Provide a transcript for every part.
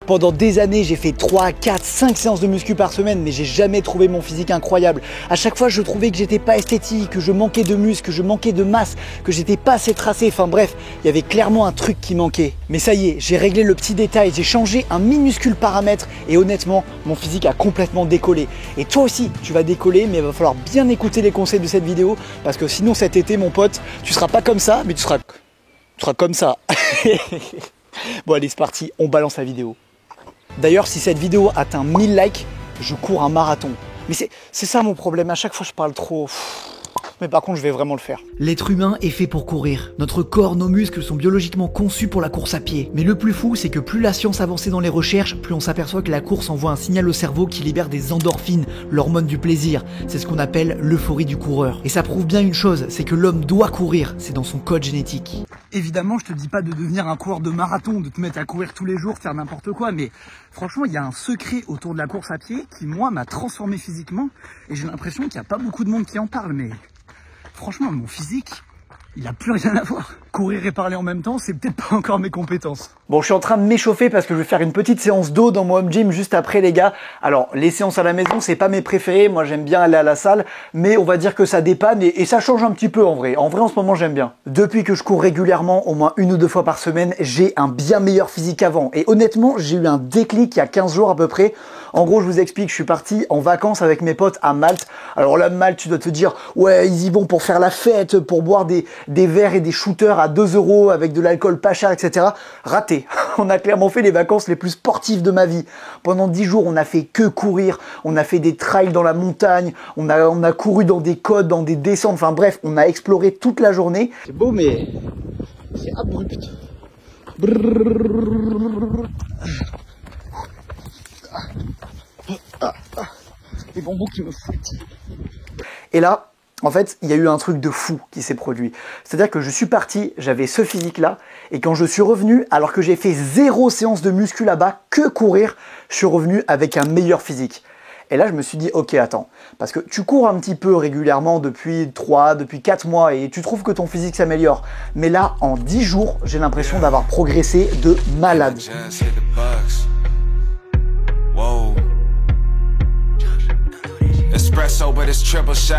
Pendant des années, j'ai fait 3, 4, 5 séances de muscu par semaine, mais j'ai jamais trouvé mon physique incroyable. À chaque fois, je trouvais que j'étais pas esthétique, que je manquais de muscles, que je manquais de masse, que j'étais pas assez tracé. Enfin bref, il y avait clairement un truc qui manquait. Mais ça y est, j'ai réglé le petit détail, j'ai changé un minuscule paramètre et honnêtement, mon physique a complètement décollé. Et toi aussi, tu vas décoller, mais il va falloir bien écouter les conseils de cette vidéo parce que sinon cet été, mon pote, tu seras pas comme ça, mais tu seras comme ça. Bon allez, c'est parti, on balance la vidéo. D'ailleurs, si cette vidéo atteint 1000 likes, je cours un marathon. Mais c'est ça mon problème, à chaque fois je parle trop. Mais par contre, je vais vraiment le faire. L'être humain est fait pour courir. Notre corps, nos muscles sont biologiquement conçus pour la course à pied. Mais le plus fou, c'est que plus la science avançait dans les recherches, plus on s'aperçoit que la course envoie un signal au cerveau qui libère des endorphines, l'hormone du plaisir. C'est ce qu'on appelle l'euphorie du coureur. Et ça prouve bien une chose, c'est que l'homme doit courir, c'est dans son code génétique. Évidemment, je te dis pas de devenir un coureur de marathon, de te mettre à courir tous les jours, faire n'importe quoi, mais franchement, il y a un secret autour de la course à pied qui, moi, m'a transformé physiquement. Et j'ai l'impression qu'il n'y a pas beaucoup de monde qui en parle, mais franchement, mon physique, il a plus rien à voir. Courir et parler en même temps, c'est peut-être pas encore mes compétences. Bon, je suis en train de m'échauffer parce que je vais faire une petite séance d'eau dans mon home gym juste après, les gars. Alors, les séances à la maison, c'est pas mes préférés. Moi, j'aime bien aller à la salle, mais on va dire que ça dépanne et ça change un petit peu en vrai. En vrai, en ce moment, j'aime bien. Depuis que je cours régulièrement, au moins 1 ou 2 fois par semaine, j'ai un bien meilleur physique qu'avant. Et honnêtement, j'ai eu un déclic il y a 15 jours à peu près. En gros, je vous explique, je suis parti en vacances avec mes potes à Malte. Alors là, Malte, tu dois te dire, ouais, ils y vont pour faire la fête, pour boire des verres et des shooters à 2 € avec de l'alcool pas cher, etc. Raté. On a clairement fait les vacances les plus sportives de ma vie. Pendant 10 jours, on a fait que courir. On a fait des trails dans la montagne. On a couru dans des côtes, dans des descentes. Enfin bref, on a exploré toute la journée. C'est beau, mais c'est abrupt. Les bambous qui me fouettent. Et là, en fait, il y a eu un truc de fou qui s'est produit. C'est-à-dire que je suis parti, j'avais ce physique-là, et quand je suis revenu, alors que j'ai fait 0 séance de muscu là-bas, que courir, je suis revenu avec un meilleur physique. Et là, je me suis dit, ok, attends, parce que tu cours un petit peu régulièrement depuis 4 mois et tu trouves que ton physique s'améliore. Mais là, en 10 jours, j'ai l'impression d'avoir progressé de malade. Espresso, but it's triple shot.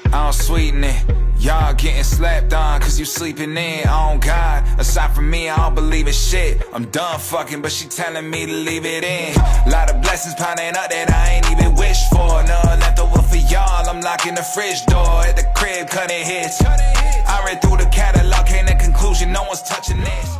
I don't sweeten it. Y'all getting slapped on cause you sleeping in. Oh God, aside from me, I don't believe in shit. I'm done fucking, but she telling me to leave it in. Lot of blessings piling up that I ain't even wished for. No, left over for y'all. I'm locking the fridge door at the crib, cutting hits. I read through the catalog, came to conclusion, no one's touching this.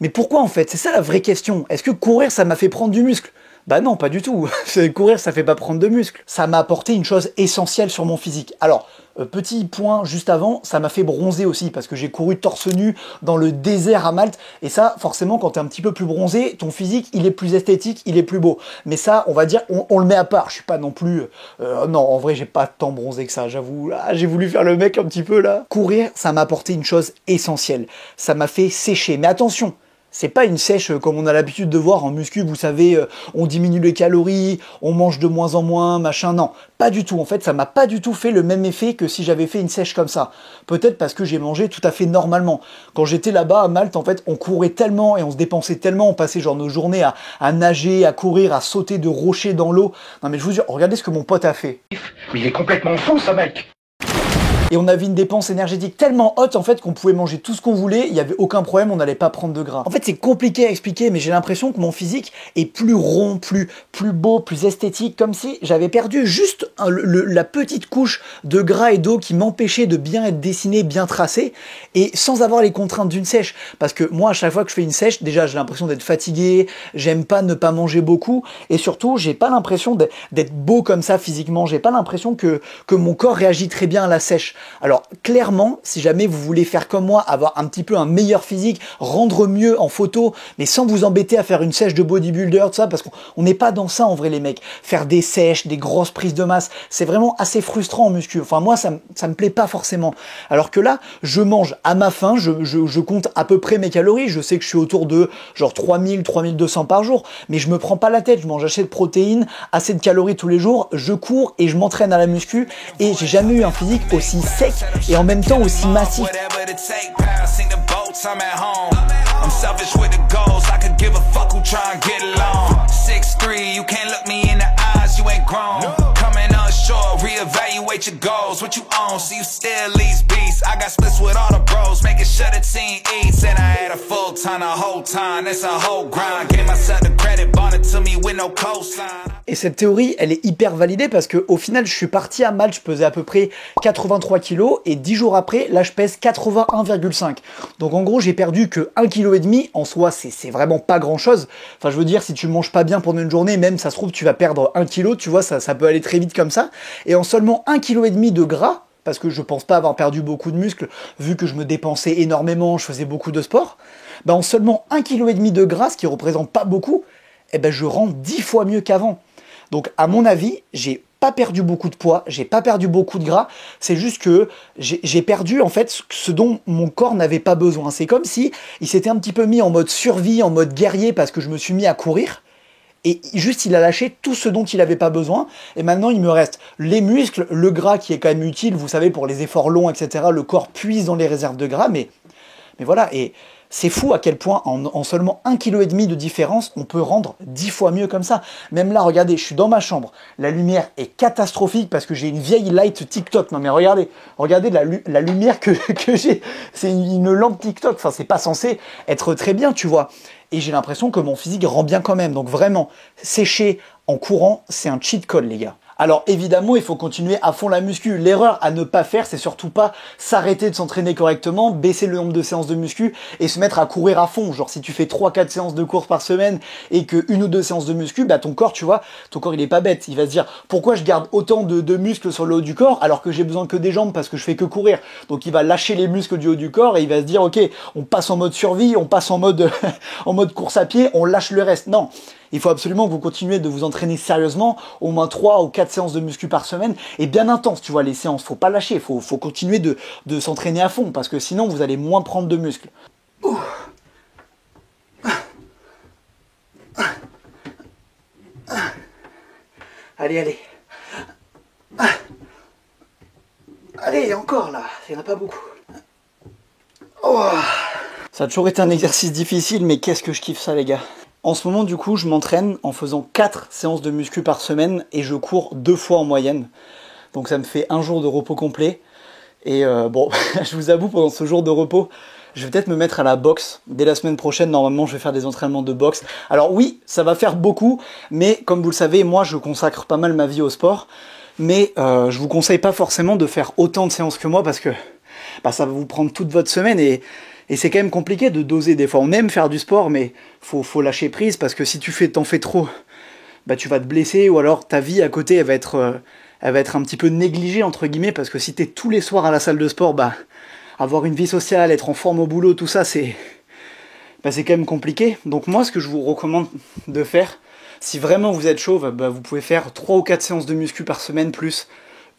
Mais pourquoi en fait? C'est ça la vraie question. Est-ce que courir, ça m'a fait prendre du muscle? Bah non, pas du tout. Courir, ça fait pas prendre de muscles. Ça m'a apporté une chose essentielle sur mon physique. Alors, petit point juste avant, ça m'a fait bronzer aussi parce que j'ai couru torse nu dans le désert à Malte. Et ça, forcément, quand t'es un petit peu plus bronzé, ton physique, il est plus esthétique, il est plus beau. Mais ça, on va dire, on le met à part. Je suis pas non plus... non, en vrai, j'ai pas tant bronzé que ça, j'avoue. Là, j'ai voulu faire le mec un petit peu, là. Courir, ça m'a apporté une chose essentielle. Ça m'a fait sécher. Mais attention, c'est pas une sèche comme on a l'habitude de voir en muscu, vous savez, on diminue les calories, on mange de moins en moins, machin, non, pas du tout. En fait, ça m'a pas du tout fait le même effet que si j'avais fait une sèche comme ça. Peut-être parce que j'ai mangé tout à fait normalement. Quand j'étais là-bas à Malte, en fait, on courait tellement et on se dépensait tellement, on passait genre nos journées à nager, à courir, à sauter de rochers dans l'eau. Non mais je vous jure, regardez ce que mon pote a fait. Mais il est complètement fou, ce mec! Et on avait une dépense énergétique tellement haute en fait qu'on pouvait manger tout ce qu'on voulait, il n'y avait aucun problème, on n'allait pas prendre de gras. En fait c'est compliqué à expliquer mais j'ai l'impression que mon physique est plus rond, plus beau, plus esthétique, comme si j'avais perdu juste la petite couche de gras et d'eau qui m'empêchait de bien être dessiné, bien tracé et sans avoir les contraintes d'une sèche. Parce que moi à chaque fois que je fais une sèche, déjà j'ai l'impression d'être fatigué, j'aime pas ne pas manger beaucoup et surtout j'ai pas l'impression d'être beau comme ça physiquement, j'ai pas l'impression que mon corps réagit très bien à la sèche. Alors clairement, si jamais vous voulez faire comme moi, avoir un petit peu un meilleur physique, rendre mieux en photo, mais sans vous embêter à faire une sèche de bodybuilder, tout ça, parce qu'on n'est pas dans ça en vrai les mecs. Faire des sèches, des grosses prises de masse, c'est vraiment assez frustrant en muscu. Enfin moi, ça me plaît pas forcément. Alors que là, je mange à ma faim, je compte à peu près mes calories, je sais que je suis autour de genre 3000, 3200 par jour, mais je me prends pas la tête, je mange assez de protéines, assez de calories tous les jours, je cours et je m'entraîne à la muscu et j'ai jamais eu un physique aussi sec et en même temps aussi massif. I'm selfish with the goals, I could give a fuck who try and get along. Celebrate your goals, what you own, so you still lease beats. I got splits with all the bros, making sure the team eats. And I had a full time the whole time, that's a whole grind. Gave myself the credit, bought it to me with no cosign. Et cette théorie, elle est hyper validée parce que au final, je suis parti à Malte, je pesais à peu près 83 kg et 10 jours après, là, je pèse 81,5. Donc en gros, j'ai perdu que 1,5 kg. En soi, c'est vraiment pas grand-chose. Enfin, je veux dire, si tu manges pas bien pendant une journée, même ça se trouve, tu vas perdre 1 kg, tu vois, ça peut aller très vite comme ça. Et en seulement 1,5 kg de gras, parce que je pense pas avoir perdu beaucoup de muscles, vu que je me dépensais énormément, je faisais beaucoup de sport, bah en seulement 1,5 kg de gras, ce qui représente pas beaucoup, eh ben je rends 10 fois mieux qu'avant. Donc à mon avis, j'ai pas perdu beaucoup de poids, j'ai pas perdu beaucoup de gras, c'est juste que j'ai perdu en fait ce dont mon corps n'avait pas besoin. C'est comme si il s'était un petit peu mis en mode survie, en mode guerrier parce que je me suis mis à courir. Et juste, il a lâché tout ce dont il n'avait pas besoin. Et maintenant, il me reste les muscles, le gras qui est quand même utile, vous savez, pour les efforts longs, etc. Le corps puise dans les réserves de gras, mais voilà. Et c'est fou à quel point, en seulement 1,5 kg de différence, on peut rendre 10 fois mieux comme ça. Même là, regardez, je suis dans ma chambre. La lumière est catastrophique parce que j'ai une vieille light TikTok. Non mais regardez la lumière que j'ai. C'est une lampe TikTok. Enfin, c'est pas censé être très bien, tu vois. Et j'ai l'impression que mon physique rend bien quand même. Donc vraiment, sécher en courant, c'est un cheat code, les gars. Alors évidemment, il faut continuer à fond la muscu. L'erreur à ne pas faire, c'est surtout pas s'arrêter de s'entraîner correctement, baisser le nombre de séances de muscu et se mettre à courir à fond. Genre si tu fais 3-4 séances de course par semaine et que 1 ou 2 séances de muscu, bah ton corps, tu vois, ton corps il est pas bête. Il va se dire pourquoi je garde autant de muscles sur le haut du corps alors que j'ai besoin que des jambes parce que je fais que courir. Donc il va lâcher les muscles du haut du corps et il va se dire ok, on passe en mode survie, on passe en mode en mode course à pied, on lâche le reste. Non. Il faut absolument que vous continuiez de vous entraîner sérieusement, au moins 3 ou 4 séances de muscu par semaine, et bien intense, tu vois, les séances, faut pas lâcher, faut continuer de s'entraîner à fond, parce que sinon vous allez moins prendre de muscles. Allez. Allez, encore là, il n'y en a pas beaucoup. Ça a toujours été un exercice difficile, mais qu'est-ce que je kiffe ça, les gars. En ce moment, du coup, je m'entraîne en faisant 4 séances de muscu par semaine et je cours 2 fois en moyenne. Donc ça me fait 1 jour de repos complet. Et bon, je vous avoue, pendant ce jour de repos, je vais peut-être me mettre à la boxe. Dès la semaine prochaine, normalement, je vais faire des entraînements de boxe. Alors oui, ça va faire beaucoup, mais comme vous le savez, moi, je consacre pas mal ma vie au sport. Mais je vous conseille pas forcément de faire autant de séances que moi parce que bah, ça va vous prendre toute votre semaine et c'est quand même compliqué de doser des fois. On aime faire du sport, mais faut lâcher prise parce que si t'en fais trop, bah tu vas te blesser ou alors ta vie à côté elle va être un petit peu négligée entre guillemets parce que si t'es tous les soirs à la salle de sport, bah avoir une vie sociale, être en forme au boulot, tout ça c'est quand même compliqué. Donc moi ce que je vous recommande de faire, si vraiment vous êtes chaud, bah, vous pouvez faire 3 ou 4 séances de muscu par semaine plus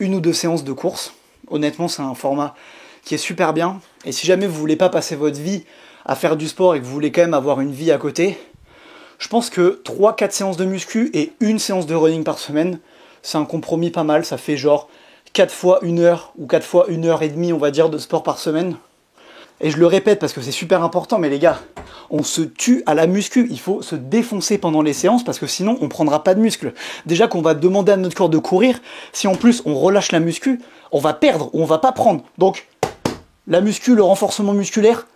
1 ou 2 séances de course. Honnêtement c'est un format qui est super bien. Et si jamais vous voulez pas passer votre vie à faire du sport et que vous voulez quand même avoir une vie à côté, je pense que 3-4 séances de muscu et 1 séance de running par semaine, c'est un compromis pas mal. Ça fait genre 4 fois 1 heure ou 4 fois 1 heure et demie, on va dire, de sport par semaine. Et je le répète parce que c'est super important, mais les gars, on se tue à la muscu. Il faut se défoncer pendant les séances parce que sinon on prendra pas de muscles. Déjà qu'on va demander à notre corps de courir, si en plus on relâche la muscu, on va perdre ou on va pas prendre. Donc la muscu, le renforcement musculaire,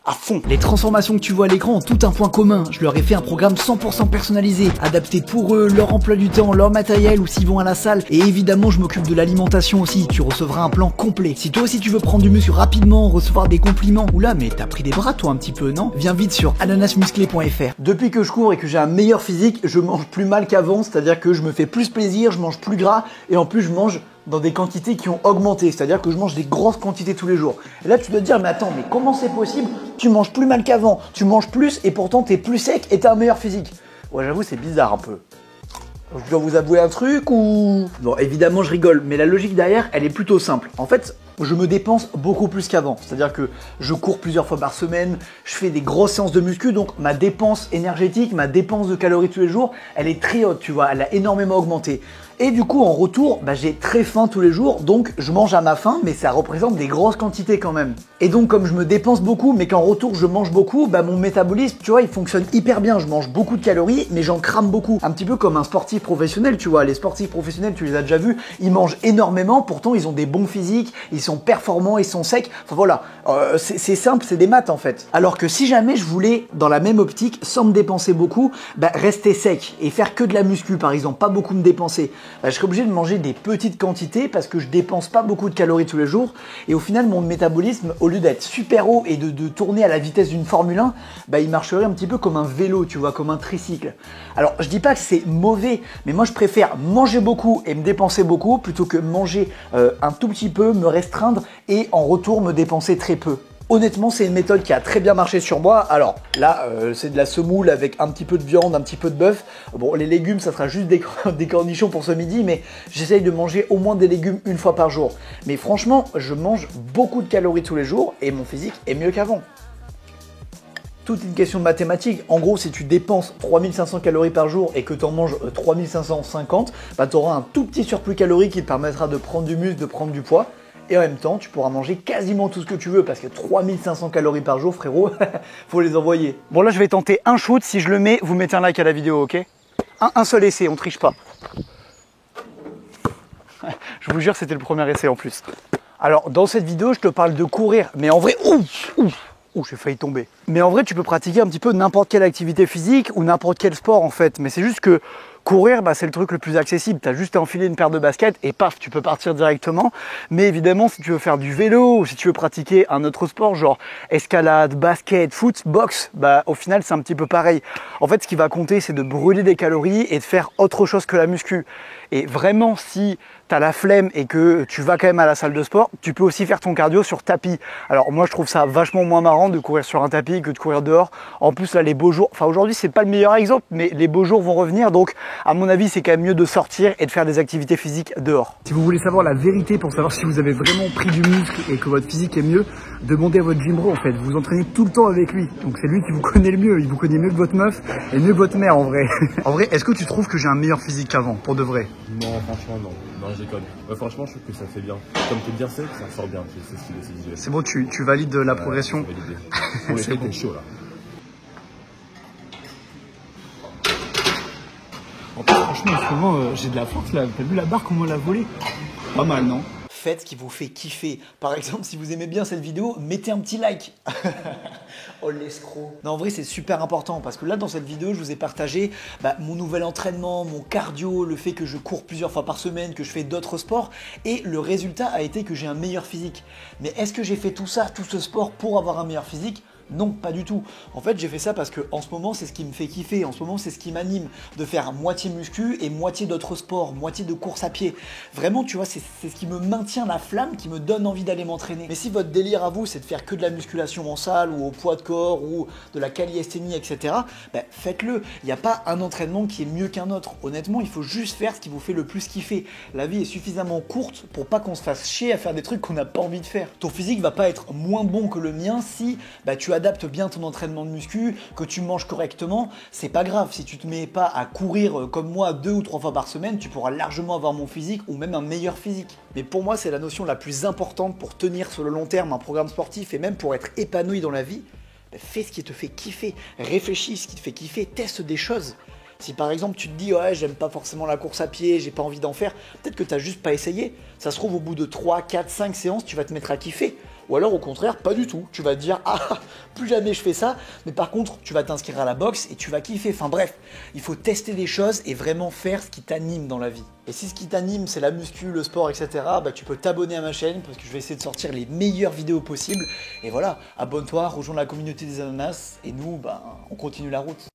à fond. Les transformations que tu vois à l'écran ont tout un point commun. Je leur ai fait un programme 100% personnalisé, adapté pour eux, leur emploi du temps, leur matériel ou s'ils vont à la salle. Et évidemment, je m'occupe de l'alimentation aussi. Tu recevras un plan complet. Si toi aussi tu veux prendre du muscle rapidement, recevoir des compliments, oula, mais t'as pris des bras toi un petit peu, non? Viens vite sur ananasmusclé.fr. Depuis que je cours et que j'ai un meilleur physique, je mange plus mal qu'avant, c'est-à-dire que je me fais plus plaisir, je mange plus gras et en plus je mange dans des quantités qui ont augmenté, c'est-à-dire que je mange des grosses quantités tous les jours. Et là, tu dois te dire, mais attends, mais comment c'est possible? Tu manges plus mal qu'avant, tu manges plus et pourtant t'es plus sec et t'as un meilleur physique. Ouais, j'avoue, c'est bizarre un peu. Je dois vous avouer un truc ou... Bon, évidemment, je rigole, mais la logique derrière, elle est plutôt simple. En fait, Je me dépense beaucoup plus qu'avant, c'est-à-dire que je cours plusieurs fois par semaine, je fais des grosses séances de muscu, donc ma dépense énergétique, ma dépense de calories tous les jours, elle est très haute, tu vois, elle a énormément augmenté. Et du coup, en retour, j'ai très faim tous les jours, donc je mange à ma faim, mais ça représente des grosses quantités quand même. Et donc, comme je me dépense beaucoup, mais qu'en retour je mange beaucoup, mon métabolisme, tu vois, il fonctionne hyper bien. Je mange beaucoup de calories, mais j'en crame beaucoup. Un petit peu comme un sportif professionnel, tu vois. Les sportifs professionnels, tu les as déjà vus, ils mangent énormément, pourtant ils ont des bons physiques, ils sont performants, ils sont secs. Enfin voilà, c'est simple, c'est des maths en fait. Alors que si jamais je voulais, dans la même optique, sans me dépenser beaucoup, rester sec et faire que de la muscu par exemple, pas beaucoup me dépenser, je serais obligé de manger des petites quantités parce que je dépense pas beaucoup de calories tous les jours. Et au final, mon métabolisme, au lieu d'être super haut et de tourner à la vitesse d'une Formule 1, il marcherait un petit peu comme un vélo, tu vois, comme un tricycle. Alors, je dis pas que c'est mauvais, mais moi je préfère manger beaucoup et me dépenser beaucoup plutôt que manger un tout petit peu, me restreindre et en retour me dépenser très peu. Honnêtement, c'est une méthode qui a très bien marché sur moi. Alors là, c'est de la semoule avec un petit peu de viande, un petit peu de bœuf. Bon, les légumes, ça sera juste des cornichons pour ce midi, mais j'essaye de manger au moins des légumes une fois par jour. Mais franchement, je mange beaucoup de calories tous les jours et mon physique est mieux qu'avant. Toute une question de mathématiques. En gros, si tu dépenses 3500 calories par jour et que tu en manges 3550, tu auras un tout petit surplus calorique qui te permettra de prendre du muscle, de prendre du poids. Et en même temps, tu pourras manger quasiment tout ce que tu veux parce que 3500 calories par jour, frérot, faut les envoyer. Bon, là, je vais tenter un shoot. Si je le mets, vous mettez un like à la vidéo, ok? Un seul essai, on triche pas. Je vous jure, c'était le premier essai en plus. Alors, dans cette vidéo, je te parle de courir, mais en vrai, j'ai failli tomber. Mais en vrai, tu peux pratiquer un petit peu n'importe quelle activité physique ou n'importe quel sport en fait. Mais c'est juste que courir, c'est le truc le plus accessible. Tu as juste à enfiler une paire de baskets et paf, tu peux partir directement. Mais évidemment, si tu veux faire du vélo ou si tu veux pratiquer un autre sport, genre escalade, basket, foot, boxe, au final, c'est un petit peu pareil. En fait, ce qui va compter, c'est de brûler des calories et de faire autre chose que la muscu. Et vraiment, si tu as la flemme et que tu vas quand même à la salle de sport, tu peux aussi faire ton cardio sur tapis. Alors moi, je trouve ça vachement moins marrant de courir sur un tapis que de courir dehors. En plus, là, les beaux jours, aujourd'hui, c'est pas le meilleur exemple, mais les beaux jours vont revenir. Donc, à mon avis, c'est quand même mieux de sortir et de faire des activités physiques dehors. Si vous voulez savoir la vérité pour savoir si vous avez vraiment pris du muscle et que votre physique est mieux, demandez à votre gym bro en fait. Vous vous entraînez tout le temps avec lui. Donc c'est lui qui vous connaît le mieux. Il vous connaît mieux que votre meuf et mieux que votre mère en vrai. En vrai, est-ce que tu trouves que j'ai un meilleur physique qu'avant, pour de vrai? Non, franchement, non. Non, je déconne. Franchement, je trouve que ça fait bien. Comme tu es bien sec, ça sort bien. C'est stylé, c'est visuel. C'est bon, tu valides la progression. Pour les faits, t'es chaud là. En plus, franchement, en ce moment, j'ai de la force là. T'as vu la barre, comment on l'a volée? Pas mal, non? Faites ce qui vous fait kiffer. Par exemple, si vous aimez bien cette vidéo, mettez un petit like. Oh l'escroc. Non, en vrai, c'est super important parce que là, dans cette vidéo, je vous ai partagé mon nouvel entraînement, mon cardio, le fait que je cours plusieurs fois par semaine, que je fais d'autres sports et le résultat a été que j'ai un meilleur physique. Mais est-ce que j'ai fait tout ça, tout ce sport pour avoir un meilleur physique? Non, pas du tout. En fait, j'ai fait ça parce que en ce moment, c'est ce qui me fait kiffer. En ce moment, c'est ce qui m'anime de faire moitié muscu et moitié d'autres sports, moitié de course à pied. Vraiment, tu vois, c'est ce qui me maintient la flamme, qui me donne envie d'aller m'entraîner. Mais si votre délire à vous, c'est de faire que de la musculation en salle ou au poids de corps ou de la calisthénie, etc., faites-le. Il n'y a pas un entraînement qui est mieux qu'un autre. Honnêtement, il faut juste faire ce qui vous fait le plus kiffer. La vie est suffisamment courte pour pas qu'on se fasse chier à faire des trucs qu'on n'a pas envie de faire. Ton physique va pas être moins bon que le mien si tu adaptes bien ton entraînement de muscu, que tu manges correctement, c'est pas grave. Si tu te mets pas à courir comme moi 2 ou 3 fois par semaine, tu pourras largement avoir mon physique ou même un meilleur physique. Mais pour moi, c'est la notion la plus importante pour tenir sur le long terme un programme sportif et même pour être épanoui dans la vie. Fais ce qui te fait kiffer, réfléchis ce qui te fait kiffer, teste des choses. Si par exemple tu te dis ouais j'aime pas forcément la course à pied, j'ai pas envie d'en faire, peut-être que t'as juste pas essayé. Ça se trouve au bout de 3, 4, 5 séances tu vas te mettre à kiffer. Ou alors au contraire pas du tout, tu vas te dire ah plus jamais je fais ça, mais par contre tu vas t'inscrire à la boxe et tu vas kiffer. Enfin bref, il faut tester des choses et vraiment faire ce qui t'anime dans la vie. Et si ce qui t'anime c'est la muscu, le sport, etc., tu peux t'abonner à ma chaîne parce que je vais essayer de sortir les meilleures vidéos possibles. Et voilà, abonne-toi, rejoins la communauté des ananas et nous on continue la route.